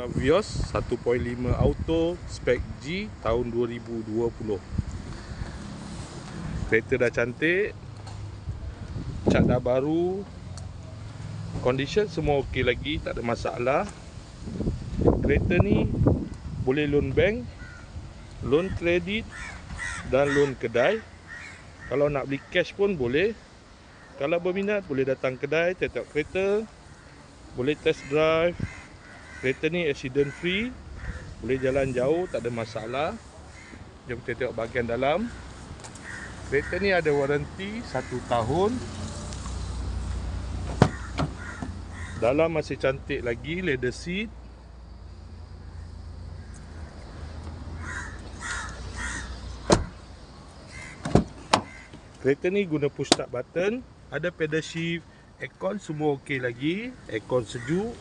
Toyota Vios 1.5 auto spek G tahun 2020. Kereta dah cantik, cat dah baru, condition semua okey lagi, tak ada masalah. Kereta ni boleh loan bank, loan kredit dan loan kedai. Kalau nak beli cash pun boleh. Kalau berminat boleh datang kedai, tengok kereta, boleh test drive. Kereta ni accident free, boleh jalan jauh, tak ada masalah. Jom kita tengok bahagian dalam. Kereta ni ada waranti 1 tahun. Dalam masih cantik lagi, leather seat. Kereta ni guna push start button, ada pedal shift, aircon semua okey lagi, aircon sejuk.